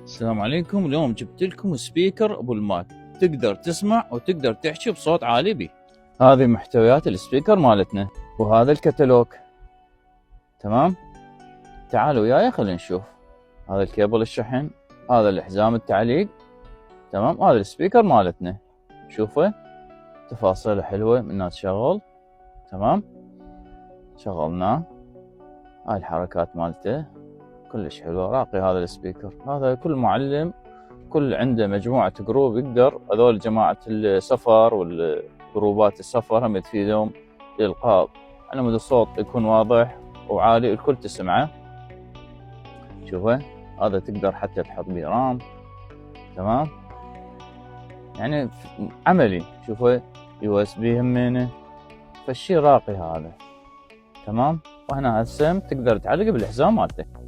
السلام عليكم. اليوم جبت لكم سبيكر ابو الماك، تقدر تسمع وتقدر تحكي بصوت عالي به. هذه محتويات السبيكر مالتنا، وهذا الكتالوج. تمام، تعالوا وياي خلينا نشوف. هذا الكيبل الشحن، هذا الحزام التعليق. تمام، هذا السبيكر مالتنا، شوفه تفاصيله حلوه من تشغل. تمام، شغلناه، هاي الحركات مالته كلش حلوه، راقي هذا السبيكر. هذا كل معلم كل عنده مجموعة جروب يقدر، هذول جماعة السفر والجروبات السفر هم تفيدهم لإلقاء على مود الصوت يكون واضح وعالي الكل تسمعه. شوفه، هذا تقدر حتى تحط بيه رام. تمام، يعني عملي. شوفه USB همينه، فالشي راقي هذا. تمام، وهنا هسه تقدر تعلق بالحزام مالتك.